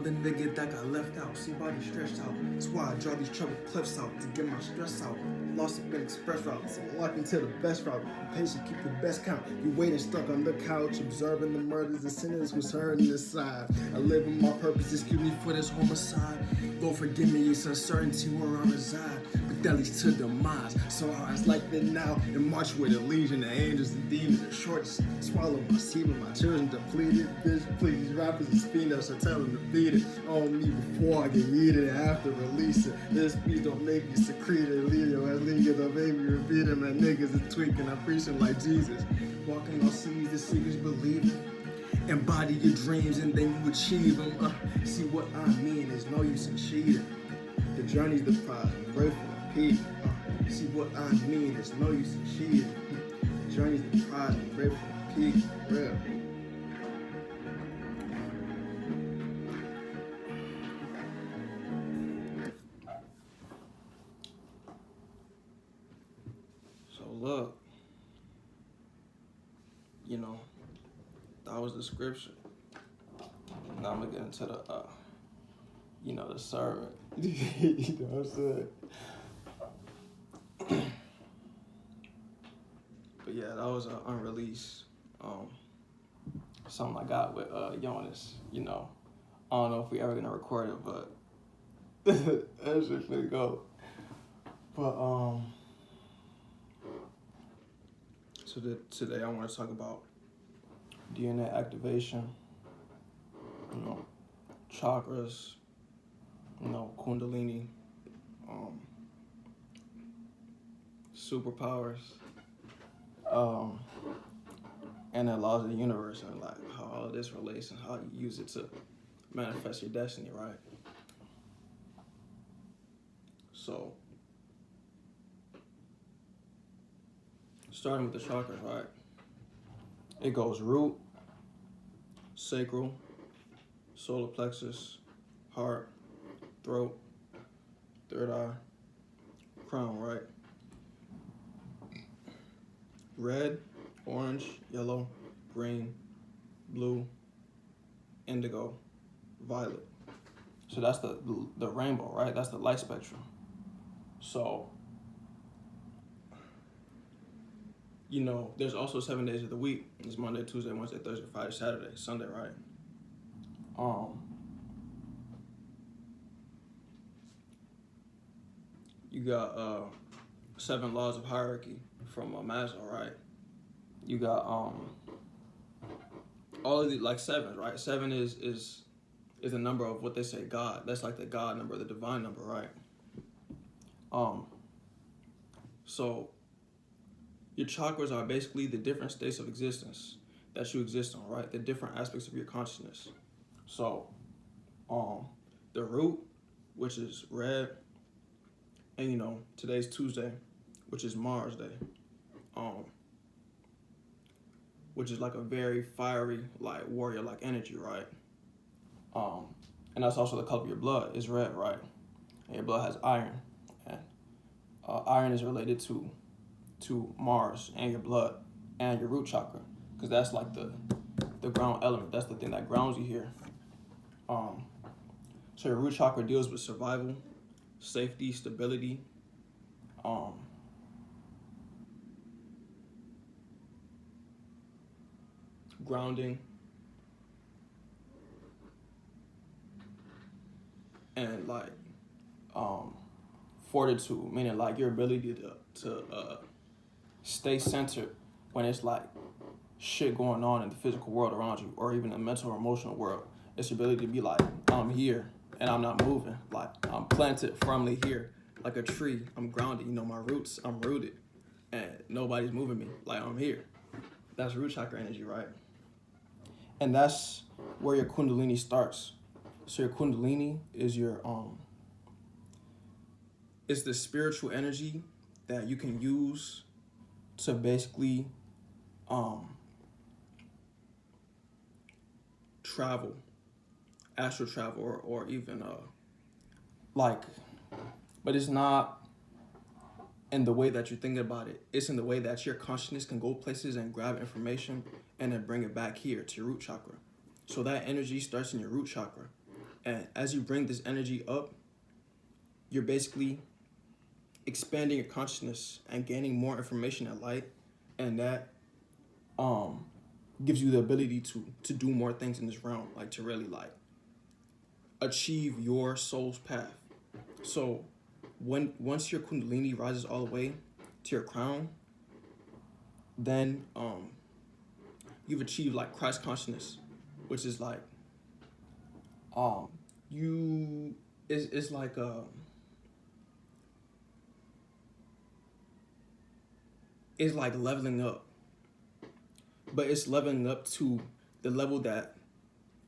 the nigga that got left out. See body stretched out. That's why I draw these trouble cliffs out to get my stress out. Lost up in express route, so I'm locking to the best route. Patient, keep the best count. You waiting stuck on the couch, observing the murders and sinners who's hurting inside. I live with my purpose, excuse me for this homicide. Lord forgive me, it's uncertainty where I reside. But that leads to demise. So I was like that now and march with a legion of angels and demons and shorts. Swallow my seed with my children depleted. Bitch, please, these rappers and speed ups, I tell them to beat it on me before I get yeeted and have to release it. This beat don't make me secrete it. Leo as Leo, don't make me repeat it. My niggas is tweaking, I preach them like Jesus. Walking on seas, the seekers believe it. Embody your dreams and then you achieve them. See what I mean, there's no use in cheating. The journey's the prize, I'm grateful and peak. See what I mean, there's no use in cheating. The journey's the prize, I'm grateful and peak. Real. So look, you know, that was the scripture. Now I'm gonna get into the, the sermon. You know what I'm saying? But yeah, that was an unreleased, something I got with Jonas. You know, I don't know if we ever gonna record it, but that shit finna go. But so today I want to talk about DNA activation, you know, chakras, you know, Kundalini, superpowers, and the laws of the universe, and like how all of this relates and how you use it to manifest your destiny, right? So, starting with the chakras, right? It goes root, sacral, solar plexus, heart, throat, third eye, crown, right? Red, orange, yellow, green, blue, indigo, violet. So that's the rainbow, right? That's the light spectrum. So, you know, there's also 7 days of the week. It's Monday, Tuesday, Wednesday, Thursday, Friday, Saturday, Sunday, right? You got 7 laws of hierarchy from Maslow, right? You got all of the like 7, right? 7 is the number of what they say God. That's like the God number, the divine number, right? So your chakras are basically the different states of existence that you exist on, right? The different aspects of your consciousness. So, the root, which is red, and you know, today's Tuesday, which is Mars Day, which is like a very fiery, like warrior-like energy, right? And that's also the color of your blood is red, right? And your blood has iron, and iron is related to Mars and your blood and your root chakra, because that's like the ground element. That's the thing that grounds you here. So your root chakra deals with survival, safety, stability, grounding, and like fortitude, meaning like your ability to stay centered when it's like shit going on in the physical world around you, or even the mental or emotional world. It's your ability to be like, I'm here and I'm not moving. Like I'm planted firmly here, like a tree. I'm grounded. You know, my roots, I'm rooted, and nobody's moving me. Like I'm here. That's root chakra energy, right? And that's where your Kundalini starts. So your Kundalini is your it's the spiritual energy that you can use to basically travel, astral travel, or even like, but it's not in the way that you're thinking about it. It's in the way that your consciousness can go places and grab information and then bring it back here to your root chakra. So that energy starts in your root chakra, And as you bring this energy up, you're basically expanding your consciousness and gaining more information and light, and that gives you the ability to do more things in this realm, like to really like achieve your soul's path. So once your Kundalini rises all the way to your crown, then you've achieved like Christ consciousness, which is like you it's like it's like leveling up, but it's leveling up to the level that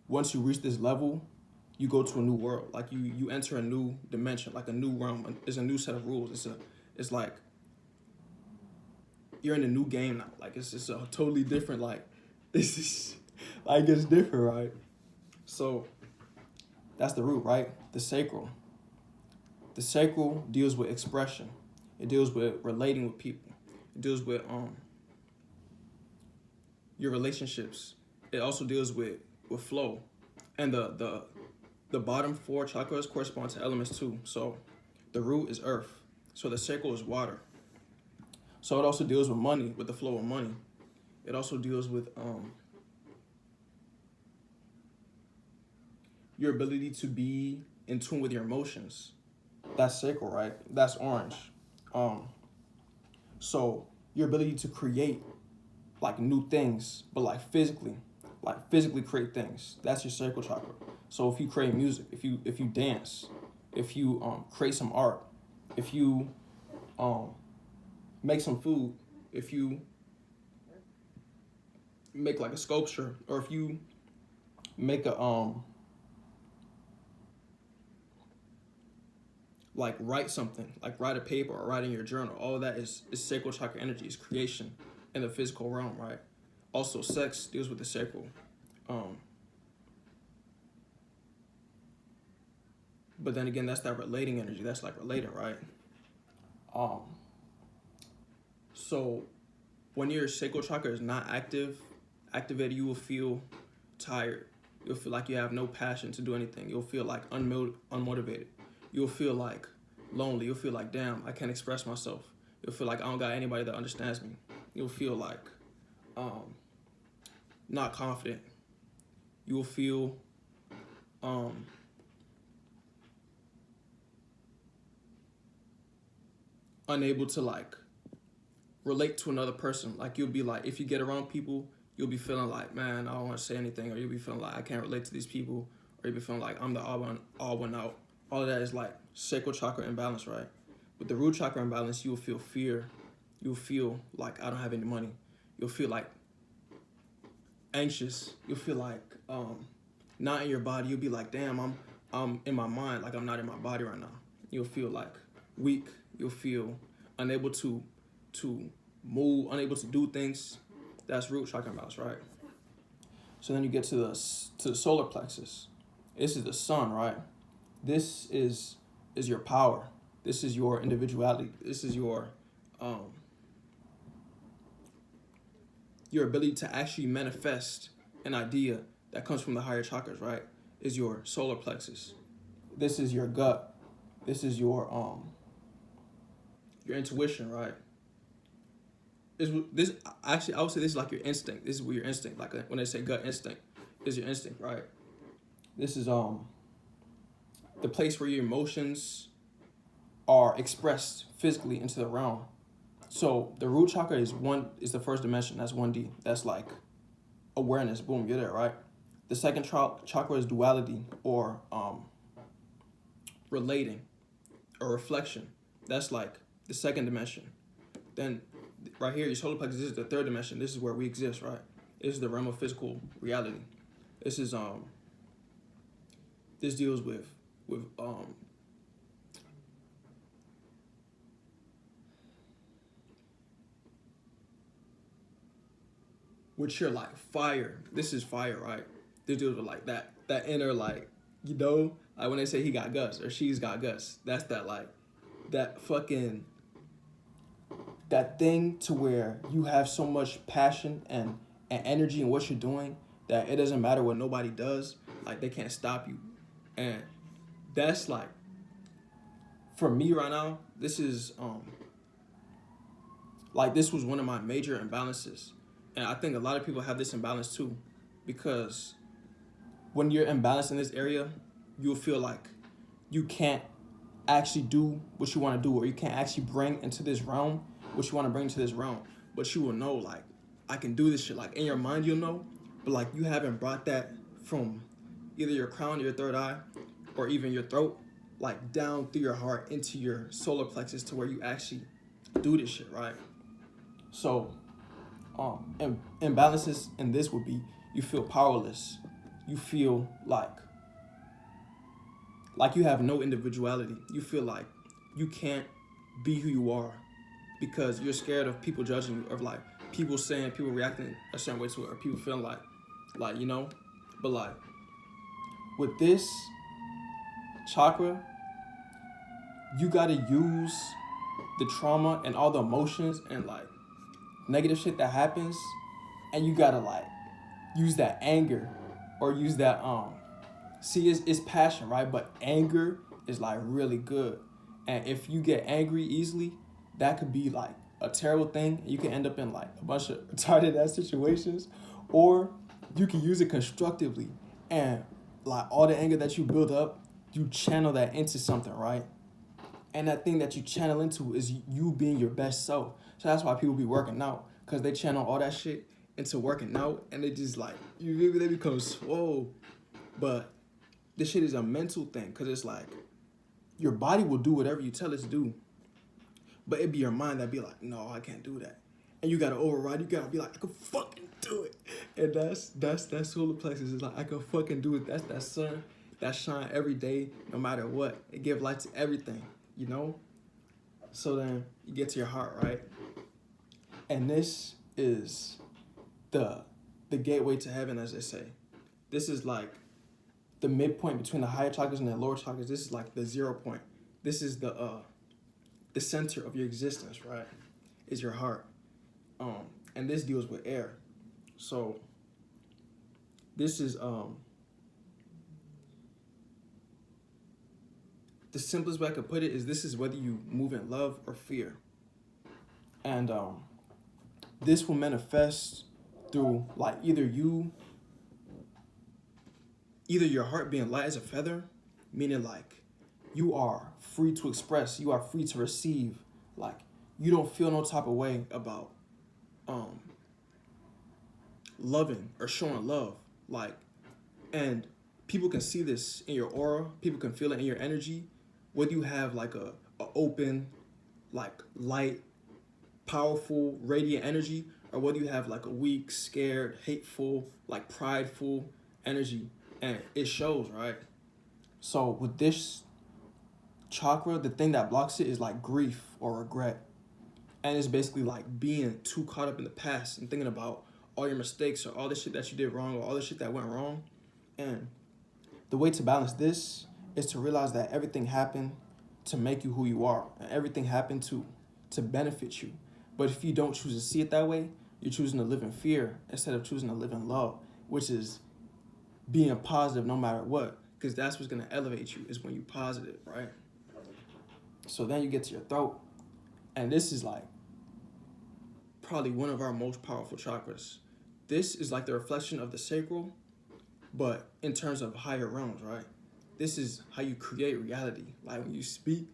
once you reach this level, you go to a new world. Like you enter a new dimension, like a new realm. It's a new set of rules. It's like you're in a new game now. Like it's just a totally different, like this is like it's different, right? So that's the root, right? The sacral. The sacral deals with expression. It deals with relating with people. It deals with your relationships. It also deals with flow. And the bottom 4 chakras correspond to elements too. So the root is earth. So the sacral is water. So it also deals with money, with the flow of money. It also deals with your ability to be in tune with your emotions. That's sacral, right? That's orange. So your ability to create like new things, but like physically create things. That's your sacral chakra. So if you create music, if you dance, if you create some art, if you make some food, if you make like a sculpture, or if you make a like write something, like write a paper or write in your journal, all of that is sacral chakra energy, is creation in the physical realm, right? Also, sex deals with the sacral. But then again, that's that relating energy. That's like relating, right? So when your sacral chakra is not activated, you will feel tired. You'll feel like you have no passion to do anything. You'll feel like unmotivated. You'll feel like lonely. You'll feel like, damn, I can't express myself. You'll feel like I don't got anybody that understands me. You'll feel like not confident. You'll feel unable to like relate to another person. Like you'll be like, if you get around people, you'll be feeling like, man, I don't want to say anything, or you'll be feeling like I can't relate to these people, or you'll be feeling like I'm the odd one out. All of that is like sacral chakra imbalance, right? With the root chakra imbalance, you'll feel fear. You'll feel like I don't have any money. You'll feel like anxious. You'll feel like not in your body. You'll be like, damn, I'm in my mind, like I'm not in my body right now. You'll feel like weak. You'll feel unable to move, unable to do things. That's root chakra imbalance, right? So then you get to the solar plexus. This is the sun, right? This is your power. This is your individuality. This is your ability to actually manifest an idea that comes from the higher chakras, right? Is your solar plexus. This is your gut. This is your intuition, right? This actually, I would say this is like your instinct. This is where your instinct, like when they say gut instinct, is your instinct, right? This is the place where your emotions are expressed physically into the realm. So the root chakra is the first dimension. That's 1D. That's like awareness. Boom, you're there, right? The second chakra is duality, or relating, or reflection. That's like the second dimension. Then right here, your solar plexus, this is the third dimension. This is where we exist, right? This is the realm of physical reality. This is this deals with which you're like fire. This is fire, right? This deals with like that inner, like, you know, like when they say he got guts or she's got guts. That's that like that fucking that thing to where you have so much passion and energy in what you're doing that it doesn't matter what nobody does. Like they can't stop you. And that's like, for me right now, this is like this was one of my major imbalances. And I think a lot of people have this imbalance too, because when you're imbalanced in this area, you'll feel like you can't actually do what you want to do, or you can't actually bring into this realm what you want to bring into this realm. But you will know, like, I can do this shit. Like, in your mind, you'll know, but like, you haven't brought that from either your crown, your third eye, or even your throat, like down through your heart into your solar plexus to where you actually do this shit, right? So, imbalances in this would be, you feel powerless, you feel like you have no individuality. You feel like you can't be who you are because you're scared of people judging you, of like people saying, people reacting a certain way to it, or people feeling like, you know. But like with this chakra, you gotta use the trauma and all the emotions and like negative shit that happens, and you gotta like use that anger or use that see, it's passion, right? But anger is like really good. And if you get angry easily, that could be like a terrible thing. You can end up in like a bunch of retarded ass situations. Or you can use it constructively. And like all the anger that you build up, you channel that into something, right? And that thing that you channel into is you being your best self. So that's why people be working out, because they channel all that shit into working out, and they just like, they become swole. But this shit is a mental thing, because it's like your body will do whatever you tell it to do, but it be your mind that be like, no, I can't do that. And you gotta override. You gotta be like, I can fucking do it. And that's solar plexus. It's like, I can fucking do it. That's that sun that shine every day, no matter what. It give light to everything, you know. So then you get to your heart, right? And this is the gateway to heaven, as they say. This is like the midpoint between the higher chakras and the lower chakras. This is like the 0 point. This is the center of your existence, right? Is your heart. And this deals with air. So this is the simplest way I could put it is, this is whether you move in love or fear. And this will manifest through like either your heart being light as a feather, meaning like you are free to express, you are free to receive, like you don't feel no type of way about loving or showing love, like, and people can see this in your aura, people can feel it in your energy, whether you have like a open, like light, powerful, radiant energy, or whether you have like a weak, scared, hateful, like prideful energy, and it shows, right? So with this chakra, the thing that blocks it is like grief or regret. And it's basically like being too caught up in the past and thinking about all your mistakes or all the shit that you did wrong or all the shit that went wrong. And the way to balance this is to realize that everything happened to make you who you are, and everything happened to benefit you. But if you don't choose to see it that way, you're choosing to live in fear instead of choosing to live in love, which is being positive no matter what, because that's what's going to elevate you, is when you're positive, right? So then you get to your throat, and this is like probably one of our most powerful chakras. This is like the reflection of the sacral, but in terms of higher realms, right? This is how you create reality. Like when you speak,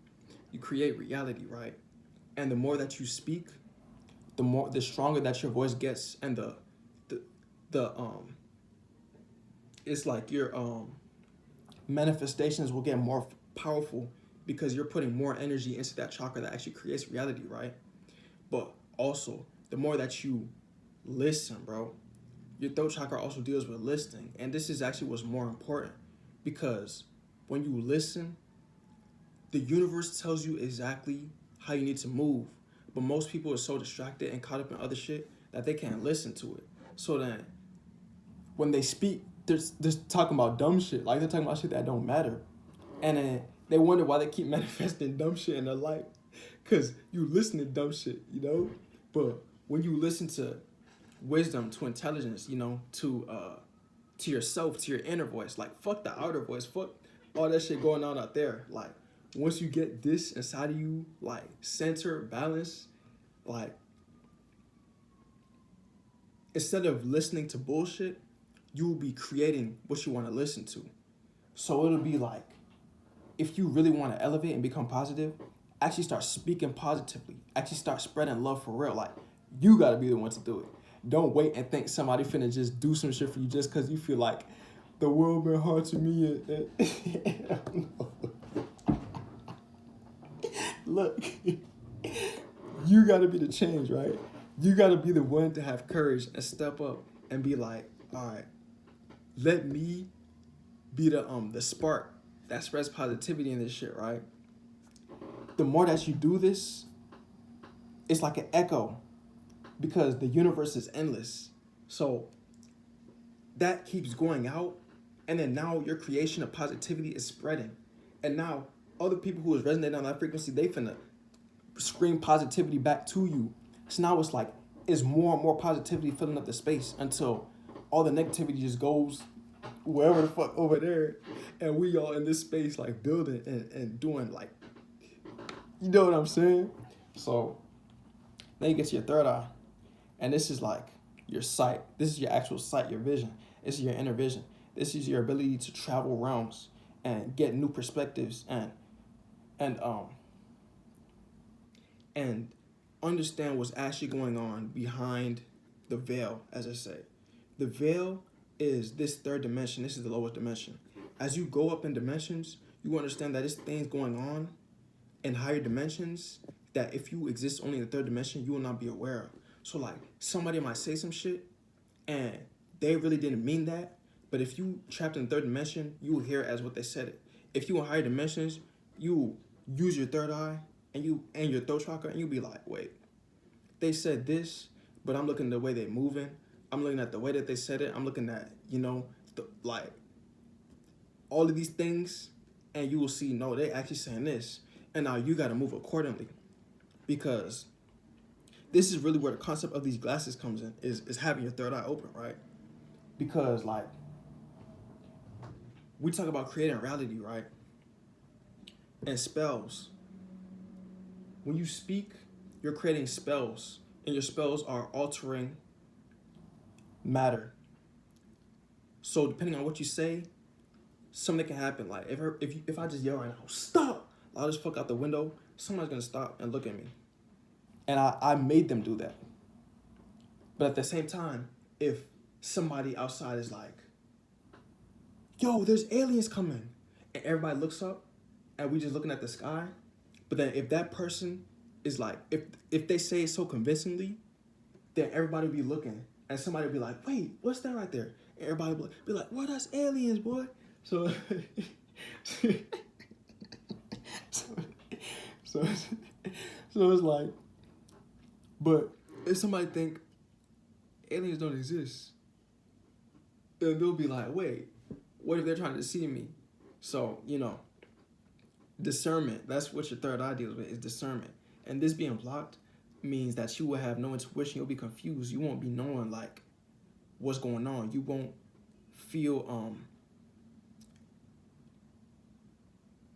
you create reality, right? And the more that you speak, the stronger that your voice gets, and the it's like your manifestations will get more powerful because you're putting more energy into that chakra that actually creates reality, right? But also, the more that you listen, bro, your throat chakra also deals with listening. And this is actually what's more important, because when you listen, the universe tells you exactly how you need to move. But most people are so distracted and caught up in other shit that they can't listen to it. So then when they speak, they're talking about dumb shit. Like they're talking about shit that don't matter. And then they wonder why they keep manifesting dumb shit in their life. Because you listen to dumb shit, you know? But when you listen to wisdom, to intelligence, you know, to yourself, to your inner voice, like fuck the outer voice, fuck all that shit going on out there. Like, once you get this inside of you, like, center, balance, like, instead of listening to bullshit, you will be creating what you want to listen to. So it'll be like, if you really want to elevate and become positive, actually start speaking positively. Actually start spreading love for real. Like, you got to be the one to do it. Don't wait and think somebody finna just do some shit for you just because you feel like the world been hard to me. Look, you got to be the change, right? You got to be the one to have courage and step up and be like, all right, let me be the spark that spreads positivity in this shit, right? The more that you do this, it's like an echo because the universe is endless. So that keeps going out, and then now your creation of positivity is spreading. And now other people who is resonating on that frequency, they finna scream positivity back to you. So now it's more and more positivity filling up the space until all the negativity just goes wherever the fuck over there, and we all in this space like building and doing like, you know what I'm saying? So then you get to your third eye, and this is like your sight. This is your actual sight, your vision. This is your inner vision. This is your ability to travel realms and get new perspectives and understand what's actually going on behind the veil, as I say. The veil is this third dimension. This is the lowest dimension. As you go up in dimensions, you understand that there's things going on in higher dimensions that if you exist only in the third dimension, you will not be aware of. So like, somebody might say some shit and they really didn't mean that, but if you trapped in the third dimension, you will hear it as what they said it. If you in higher dimensions, you use your third eye and your throat chakra, and you be like, wait, they said this, but I'm looking at the way they're moving. I'm looking at the way that they said it. I'm looking at, like all of these things, and you will see, no, they actually saying this. And now you got to move accordingly, because this is really where the concept of these glasses comes in, is having your third eye open, right? Because like, we talk about creating reality, right? And spells. When you speak, you're creating spells, and your spells are altering matter. So depending on what you say, something can happen. Like if I just yell right now, stop, I'll just fuck out the window, somebody's gonna stop and look at me. And I made them do that. But at the same time, if somebody outside is like, yo, there's aliens coming, and everybody looks up and we just looking at the sky, but then if that person is like, if they say it so convincingly, then everybody will be looking, and somebody will be like, wait, what's that right there? And everybody will be like, well, that's aliens, boy. So so it's like, but if somebody think aliens don't exist, then they'll be like, wait, what if they're trying to deceive me? So, discernment, that's what your third eye deals with, is discernment. And this being blocked means that you will have no intuition. You'll be confused. You won't be knowing like what's going on. You won't feel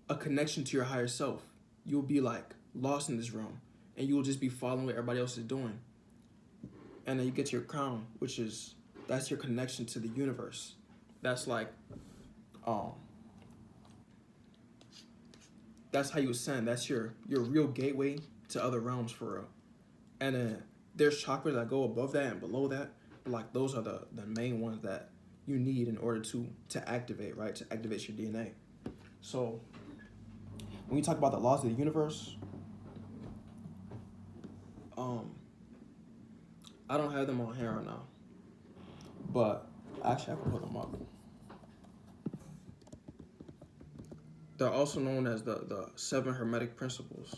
a connection to your higher self. You'll be like lost in this realm, and you will just be following what everybody else is doing. And then you get to your crown, that's your connection to the universe. That's like that's how you ascend. That's your real gateway to other realms, for real. And then there's chakras that go above that and below that, but like those are the main ones that you need in order to activate, right? To activate your DNA. So when you talk about the laws of the universe, I don't have them on here right now, but actually I can put them up. They're also known as the 7 Hermetic Principles.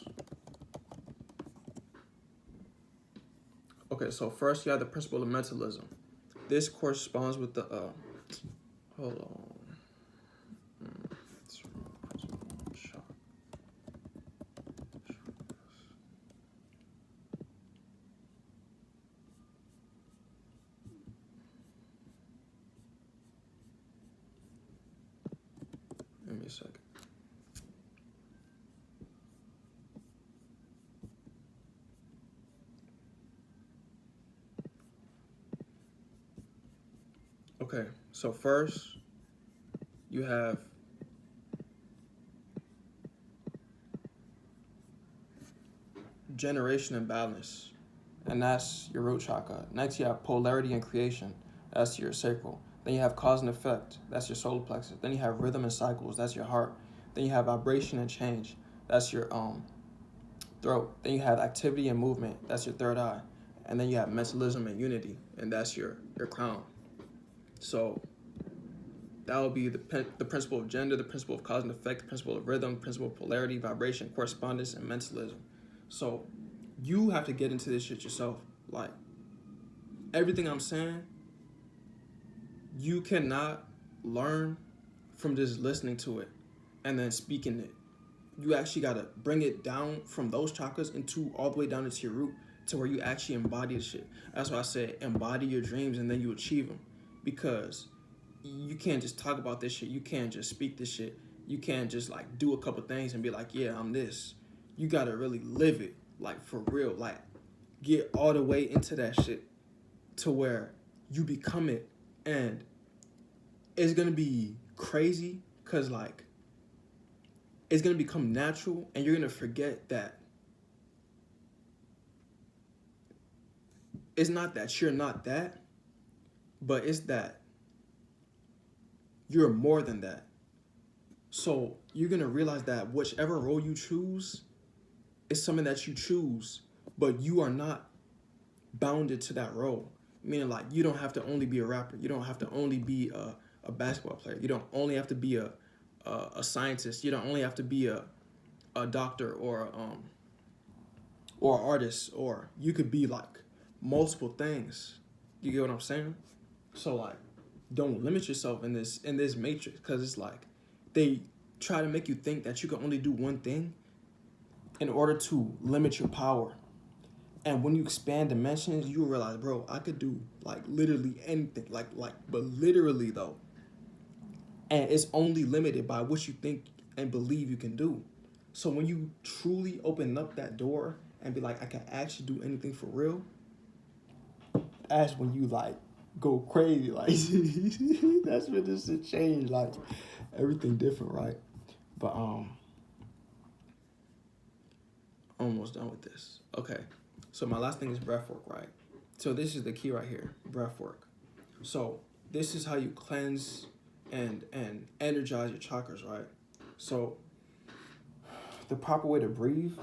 Okay, so first you have the principle of mentalism. This corresponds with the, hold on. Let me a second. Okay, so first you have generation and balance, and that's your root chakra. Next, you have polarity and creation. That's your sacral. Then you have cause and effect. That's your solar plexus. Then you have rhythm and cycles. That's your heart. Then you have vibration and change. That's your throat. Then you have activity and movement. That's your third eye. And then you have mentalism and unity, and that's your crown. So that would be the principle of gender, the principle of cause and effect, the principle of rhythm, principle of polarity, vibration, correspondence, and mentalism. So you have to get into this shit yourself. Like, everything I'm saying, you cannot learn from just listening to it and then speaking it. You actually got to bring it down from those chakras into all the way down into your root to where you actually embody the shit. That's why I said embody your dreams and then you achieve them. Because you can't just talk about this shit. You can't just speak this shit. You can't just like do a couple things and be like, yeah, I'm this. You got to really live it, like for real. Like, get all the way into that shit to where you become it. And it's going to be crazy because like it's going to become natural and you're going to forget that it's not that you're not that, but it's that you're more than that. So you're going to realize that whichever role you choose is something that you choose, but you are not bounded to that role. Meaning like you don't have to only be a rapper. You don't have to only be a basketball player. You don't only have to be a scientist. You don't only have to be a doctor or an artist, or you could be like multiple things. You get what I'm saying? So like, don't limit yourself in this matrix, because it's like they try to make you think that you can only do one thing in order to limit your power. And when you expand dimensions, you realize, bro, I could do like literally anything, but literally though. And it's only limited by what you think and believe you can do. So when you truly open up that door and be like, I can actually do anything for real, that's when you like go crazy. Like, that's when this shit change. Like, everything different, right? But almost done with this. Okay, so my last thing is breathwork, right? So this is the key right here, breathwork. So this is how you cleanse and energize your chakras, right? So the proper way to breathe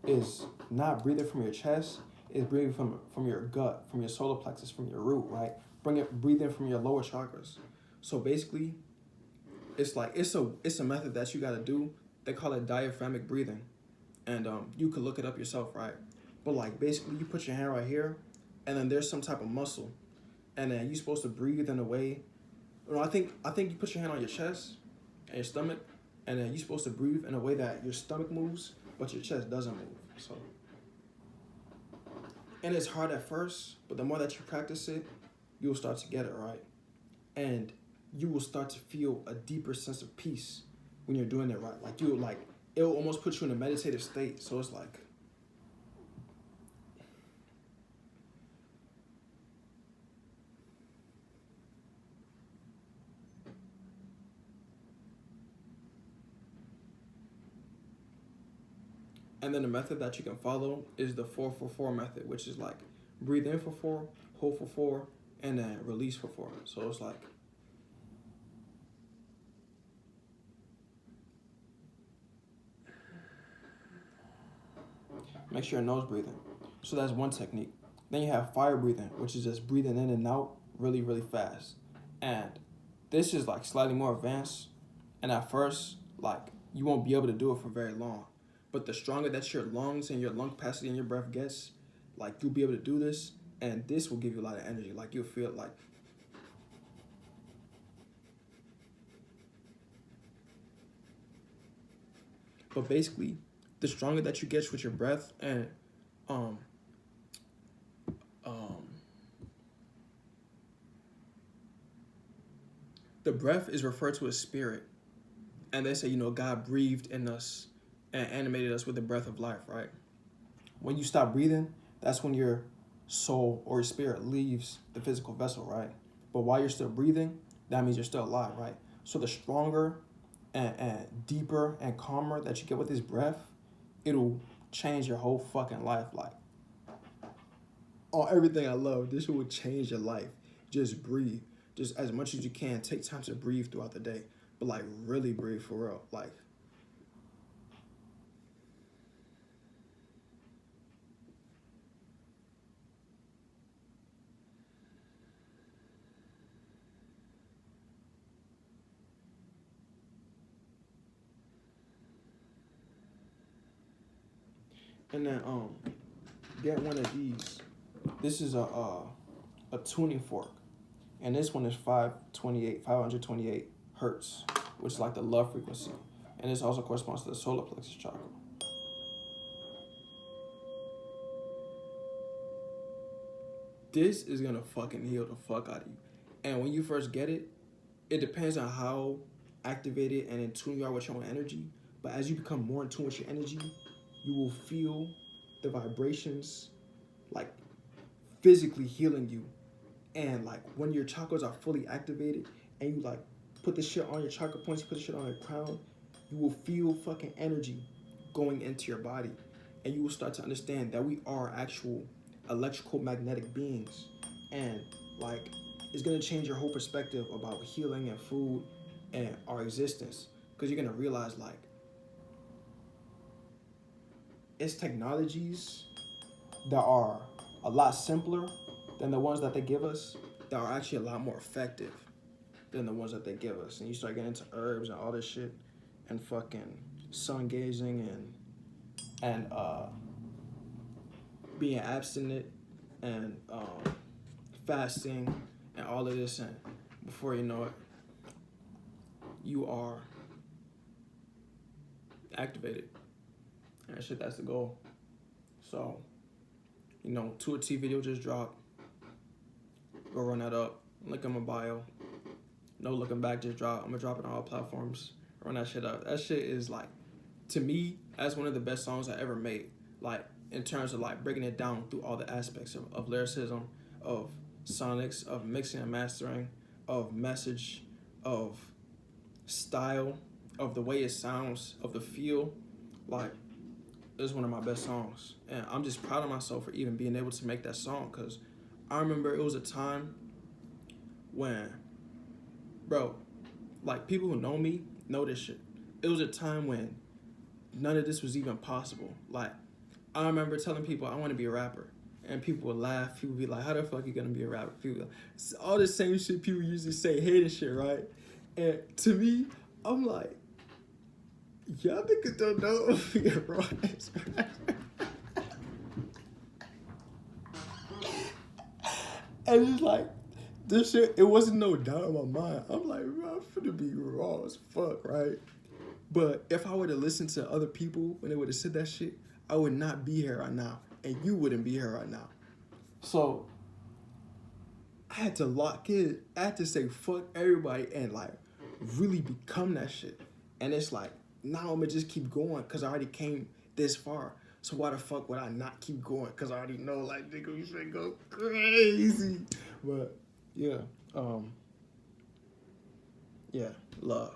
is not breathing from your chest, is breathing from your gut, from your solar plexus, from your root, right? Breathe in from your lower chakras. So basically, it's like it's a method that you gotta do. They call it diaphragmatic breathing, and you could look it up yourself, right? But like basically, you put your hand right here, and then there's some type of muscle, and then you're supposed to breathe in a way. I think you put your hand on your chest and your stomach, and then you're supposed to breathe in a way that your stomach moves, but your chest doesn't move. So, and it's hard at first, but the more that you practice it, you will start to get it right, and you will start to feel a deeper sense of peace when you're doing it right. Like it'll almost put you in a meditative state. So it's like, and then the method that you can follow is the 4-4-4 method, which is like breathe in for 4, hold for 4, and then release for 4. So it's like, make sure your nose breathing. So that's one technique. Then you have fire breathing, which is just breathing in and out really, really fast. And this is like slightly more advanced. And at first, like, you won't be able to do it for very long. But the stronger that your lungs and your lung capacity and your breath gets, like, you'll be able to do this. And this will give you a lot of energy. Like, you'll feel like, but basically, the stronger that you get with your breath, and the breath is referred to as spirit. And they say, you know, God breathed in us and animated us with the breath of life, right? When you stop breathing, that's when your soul or your spirit leaves the physical vessel, right? But while you're still breathing, that means you're still alive, right? So the stronger and deeper and calmer that you get with this breath, it'll change your whole fucking life. Like, on everything I love, this will change your life. Just breathe. Just as much as you can, take time to breathe throughout the day. But like, really breathe for real. Like, and then get one of these. This is a tuning fork, and this one is 528 hertz, which is like the love frequency, and this also corresponds to the solar plexus chakra. This is gonna fucking heal the fuck out of you, and when you first get it, it depends on how activated and in tune you are with your own energy. But as you become more in tune with your energy, you will feel the vibrations like physically healing you. And like when your chakras are fully activated and you like put this shit on your chakra points, you put this shit on your crown, you will feel fucking energy going into your body. And you will start to understand that we are actual electrical magnetic beings. And like it's gonna change your whole perspective about healing and food and our existence. Because you're gonna realize like it's technologies that are a lot simpler than the ones that they give us that are actually a lot more effective than the ones that they give us. And you start getting into herbs and all this shit and fucking sun gazing and being abstinent and fasting and all of this, and before you know it, you are activated. And shit, that's the goal. So, you know, 2 T video just dropped. Go run that up. Link in my bio. No looking back, just drop. I'm gonna drop it on all platforms. Run that shit up. That shit is like, to me, that's one of the best songs I ever made. Like, in terms of like breaking it down through all the aspects of lyricism, of sonics, of mixing and mastering, of message, of style, of the way it sounds, of the feel. Like, it's one of my best songs. And I'm just proud of myself for even being able to make that song, because I remember it was a time when, bro, like people who know me know this shit. It was a time when none of this was even possible. Like, I remember telling people I want to be a rapper, and people would laugh. People would be like, how the fuck you gonna be a rapper? People, it's all the same shit people usually say, hate and shit, right? And to me, I'm like, y'all niggas don't know if you're right. And it's like, this shit, it wasn't no doubt in my mind. I'm like, bro, I'm finna be raw as fuck, right? But if I were to listen to other people when they would have said that shit, I would not be here right now. And you wouldn't be here right now. So I had to lock in. I had to say fuck everybody and like really become that shit. And it's like, now I'm gonna just keep going because I already came this far. So why the fuck would I not keep going? Because I already know, like, nigga, we finna go crazy. But yeah, yeah, love.